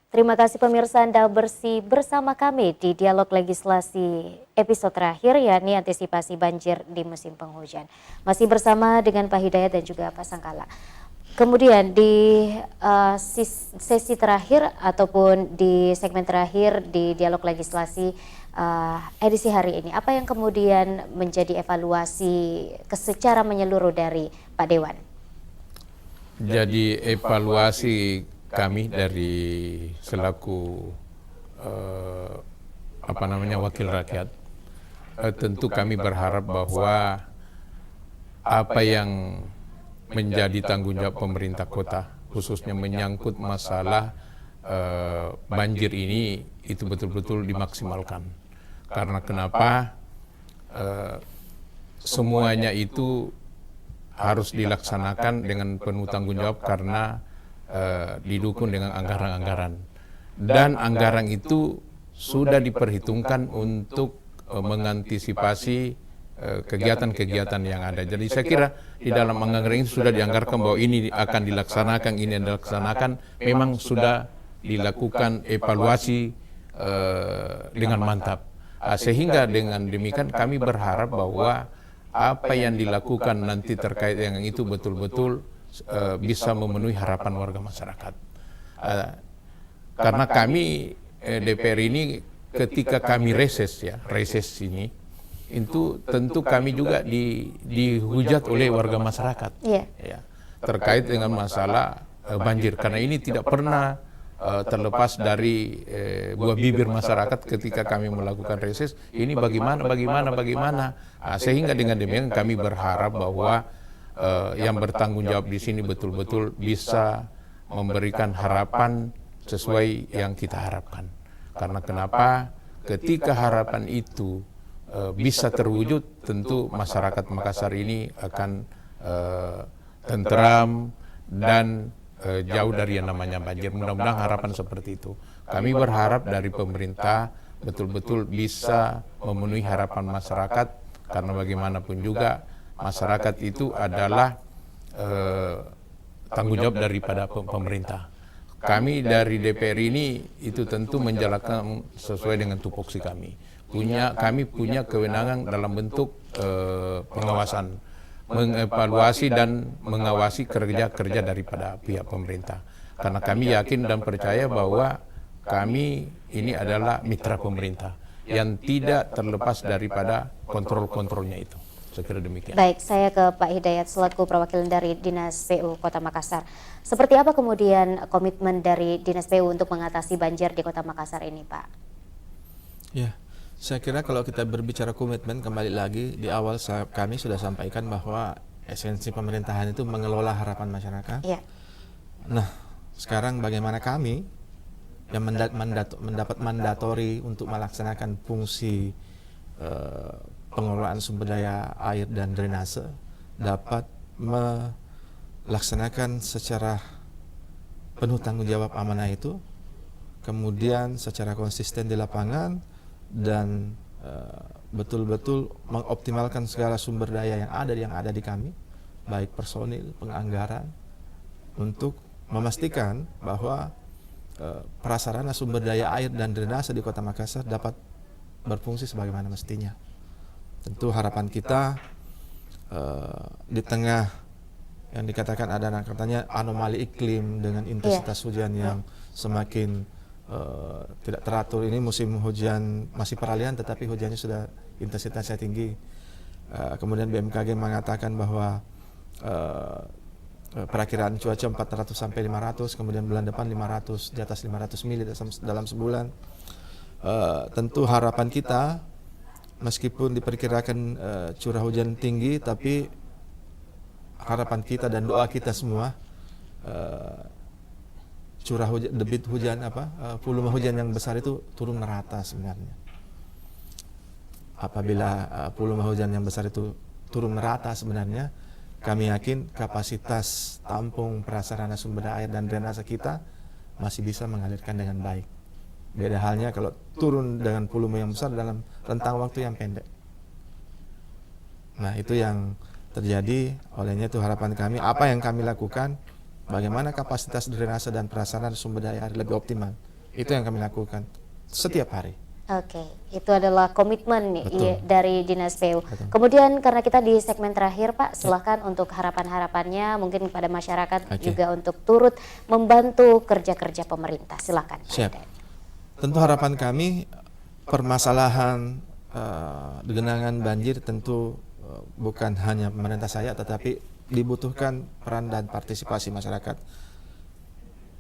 Terima kasih pemirsa Anda bersih bersama kami di Dialog Legislasi episode terakhir, yakni antisipasi banjir di musim penghujan. Masih bersama dengan Pak Hidayat dan juga Pak Sangkala. Kemudian di sesi terakhir ataupun di segmen terakhir di Dialog Legislasi edisi hari ini, apa yang kemudian menjadi evaluasi secara menyeluruh dari Pak Dewan? Jadi evaluasi kami dari selaku wakil rakyat, tentu kami berharap bahwa apa yang menjadi tanggung jawab pemerintah kota, khususnya menyangkut masalah banjir ini, itu betul-betul dimaksimalkan. Karena kenapa? Semuanya itu harus dilaksanakan dengan penuh tanggung jawab karena didukung dengan anggaran-anggaran. Dan anggaran itu sudah diperhitungkan untuk mengantisipasi kegiatan-kegiatan yang ada. Jadi saya kira di dalam anggaran ini sudah dianggarkan bahwa ini akan dilaksanakan, ini dilaksanakan, memang sudah dilakukan evaluasi dengan mantap. Sehingga dengan demikian kami berharap bahwa apa yang dilakukan nanti terkait dengan itu betul-betul bisa memenuhi harapan warga masyarakat. Karena kami DPR ini ketika kami reses ini, itu tentu kami juga dihujat oleh warga masyarakat terkait dengan masalah banjir, karena ini tidak pernah terlepas dari buah bibir masyarakat ketika kami melakukan reses ini bagaimana. Sehingga dengan demikian kami berharap bahwa yang bertanggung jawab di sini betul-betul bisa memberikan harapan sesuai yang kita harapkan. Karena kenapa? Ketika harapan itu bisa terwujud, tentu masyarakat Makassar ini akan tentram dan jauh dari yang namanya banjir. Mudah-mudahan harapan seperti itu. Kami berharap dari pemerintah betul-betul bisa memenuhi harapan masyarakat, karena bagaimanapun juga masyarakat itu adalah tanggung jawab daripada pemerintah. Kami dari DPR ini itu tentu menjalankan sesuai dengan tupoksi kami. Kami punya kewenangan dalam bentuk pengawasan, mengevaluasi dan mengawasi kerja-kerja daripada pihak pemerintah. Karena kami yakin dan percaya bahwa kami ini adalah mitra pemerintah yang tidak terlepas daripada kontrol-kontrolnya itu. Saya kira demikian. Baik, saya ke Pak Hidayat selaku perwakilan dari Dinas PU Kota Makassar. Seperti apa kemudian komitmen dari Dinas PU untuk mengatasi banjir di Kota Makassar ini, Pak? Ya, saya kira kalau kita berbicara komitmen, kembali lagi di awal kami sudah sampaikan bahwa esensi pemerintahan itu mengelola harapan masyarakat. Ya. Nah, sekarang bagaimana kami yang mendapat mandatori untuk melaksanakan fungsi pengelolaan sumber daya air dan drainase dapat melaksanakan secara penuh tanggung jawab amanah itu, kemudian secara konsisten di lapangan dan betul-betul mengoptimalkan segala sumber daya yang ada di kami, baik personil, penganggaran, untuk memastikan bahwa prasarana sumber daya air dan drainase di Kota Makassar dapat berfungsi sebagaimana mestinya. Tentu harapan kita di tengah yang dikatakan ada katanya anomali iklim dengan intensitas hujan yang semakin tidak teratur, ini musim hujan masih peralihan tetapi hujannya sudah intensitasnya tinggi. Kemudian BMKG mengatakan bahwa perakiraan cuaca 400 sampai 500, kemudian bulan depan 500, di atas 500 mili dalam sebulan. Tentu harapan kita, meskipun diperkirakan curah hujan tinggi, tapi harapan kita dan doa kita semua curah hujan, debit hujan volume hujan yang besar itu turun merata sebenarnya. Apabila volume hujan yang besar itu turun merata sebenarnya, kami yakin kapasitas tampung prasarana sumber daya air dan drainase kita masih bisa mengalirkan dengan baik. Beda halnya kalau turun dengan volume yang besar dalam rentang waktu yang pendek. Nah, itu yang terjadi. Olehnya itu harapan kami, apa yang kami lakukan, bagaimana kapasitas drainase dan prasarana sumber daya air lebih optimal. Itu yang kami lakukan setiap hari. Oke, itu adalah komitmen dari Dinas PU. Betul. Kemudian karena kita di segmen terakhir Pak, silakan untuk harapan-harapannya mungkin kepada masyarakat juga untuk turut membantu kerja-kerja pemerintah. Silakan. Siap. Tentu harapan kami permasalahan genangan banjir tentu bukan hanya pemerintah saya, tetapi dibutuhkan peran dan partisipasi masyarakat.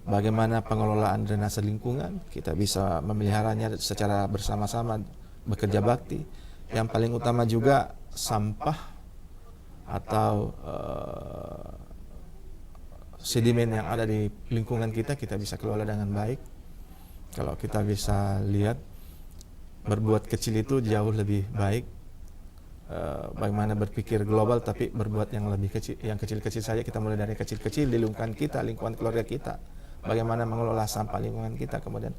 Bagaimana pengelolaan drainase lingkungan, kita bisa memeliharanya secara bersama-sama, bekerja bakti. Yang paling utama juga sampah atau sedimen yang ada di lingkungan kita bisa kelola dengan baik. Kalau kita bisa lihat, berbuat kecil itu jauh lebih baik. Bagaimana berpikir global tapi berbuat yang lebih kecil, yang kecil-kecil saja. Kita mulai dari kecil-kecil di lingkungan kita, lingkungan keluarga kita. Bagaimana mengelola sampah lingkungan kita, kemudian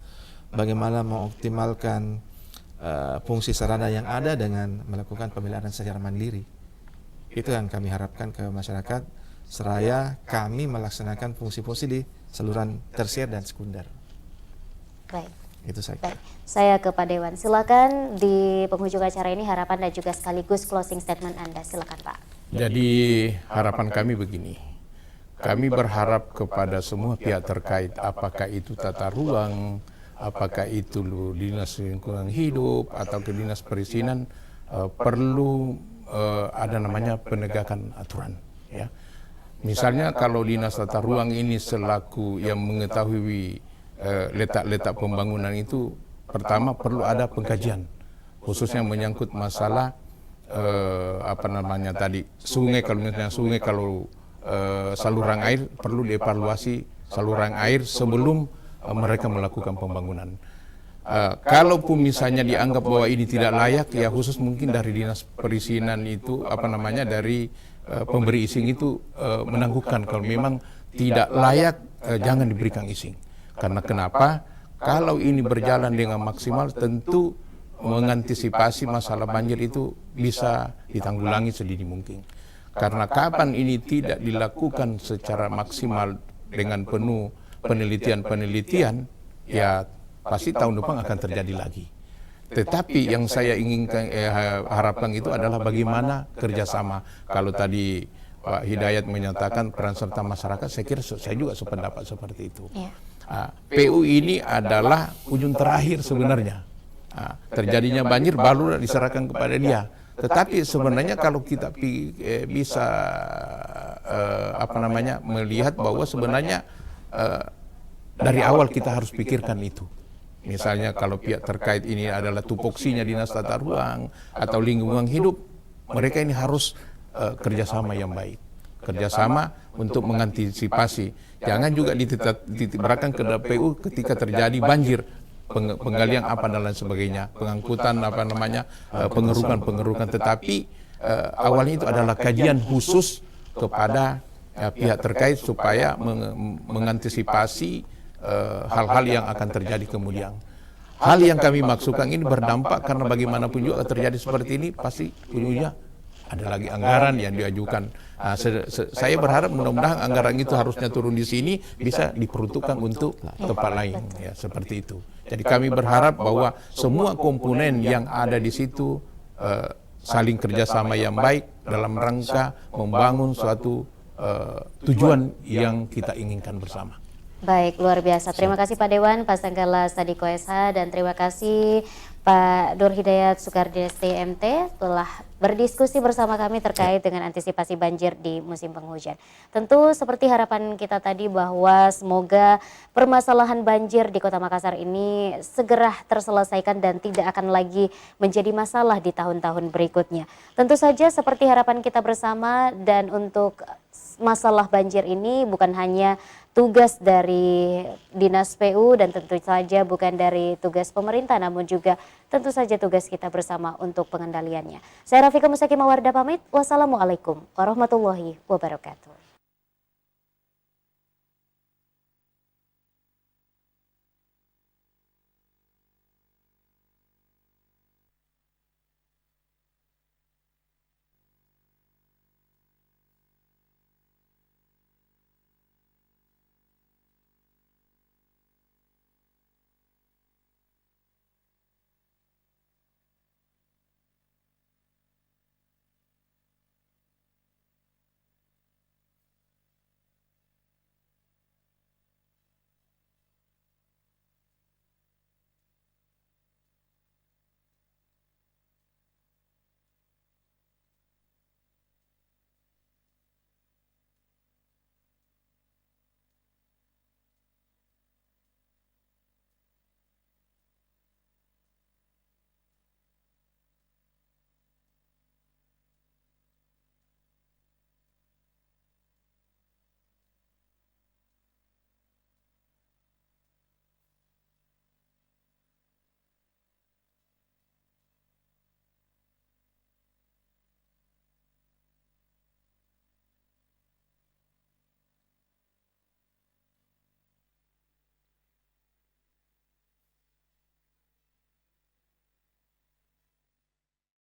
bagaimana mengoptimalkan fungsi sarana yang ada dengan melakukan pemeliharaan secara mandiri. Itu yang kami harapkan ke masyarakat, seraya kami melaksanakan fungsi-fungsi di saluran tersier dan sekunder. Baik. Itu saya. Baik. Saya ke Pak Dewan. Silakan di penghujung acara ini harapan dan juga sekaligus closing statement Anda. Silakan Pak. Jadi harapan kami begini. Kami berharap kepada semua pihak terkait, apakah itu tata ruang, apakah itu dinas lingkungan hidup atau ke dinas perizinan, perlu ada namanya penegakan aturan. Ya. Misalnya kalau dinas tata ruang ini selaku yang mengetahui letak-letak pembangunan itu, pertama perlu ada pengkajian, khususnya menyangkut masalah sungai. Kalau misalnya sungai, kalau saluran air perlu dievaluasi saluran air sebelum mereka melakukan pembangunan. Kalaupun misalnya dianggap bahwa ini tidak layak, ya khusus mungkin dari dinas perizinan itu dari pemberi izin itu menangguhkan kalau memang tidak layak, jangan diberikan izin. Karena kenapa? Kalau ini berjalan dengan maksimal, tentu mengantisipasi masalah banjir itu bisa ditanggulangi sedini mungkin. Karena kapan ini tidak dilakukan secara maksimal dengan penuh penelitian, ya pasti tahun depan akan terjadi lagi. Tetapi yang saya inginkan harapkan itu adalah bagaimana kerjasama. Kalau tadi Pak Hidayat menyatakan peran serta masyarakat, saya kira saya juga sependapat seperti itu. Ya. PU ini adalah ujung terakhir sebenarnya. Terjadinya banjir baru diserahkan kepada dia. Tetapi sebenarnya kalau kita bisa melihat bahwa sebenarnya dari awal kita harus pikirkan itu. Misalnya kalau pihak terkait ini adalah tupoksinya dinas tata ruang atau lingkungan hidup, mereka ini harus kerjasama yang baik, kerjasama untuk mengantisipasi. Jangan juga dititik beratkan ke PU ketika terjadi banjir. Penggalian dan lain sebagainya, pengangkutan pengerukan, tetapi awalnya itu adalah kajian khusus kepada pihak terkait supaya mengantisipasi hal-hal yang akan terjadi kemudian. Hal yang kami maksudkan ini berdampak karena bagaimanapun juga terjadi seperti ini pasti ujungnya ada lagi anggaran yang diajukan. Saya berharap mudah-mudahan anggaran itu harusnya turun di sini bisa diperuntukkan untuk tempat lain, ya seperti itu. Jadi kami berharap bahwa semua komponen yang ada di situ saling kerjasama yang baik dalam rangka membangun suatu tujuan yang kita inginkan bersama. Baik, luar biasa. Terima kasih Pak Dewan, Pak Sanggala Sadiko SH, dan terima kasih Pak Nur Hidayat Soekardi STMT telah berdiskusi bersama kami terkait dengan antisipasi banjir di musim penghujan. Tentu seperti harapan kita tadi bahwa semoga permasalahan banjir di Kota Makassar ini segera terselesaikan dan tidak akan lagi menjadi masalah di tahun-tahun berikutnya. Tentu saja seperti harapan kita bersama, dan untuk masalah banjir ini bukan hanya tugas dari Dinas PU dan tentu saja bukan dari tugas pemerintah, namun juga tentu saja tugas kita bersama untuk pengendaliannya. Saya Rafika Musaki Mawarda pamit. Wassalamualaikum warahmatullahi wabarakatuh.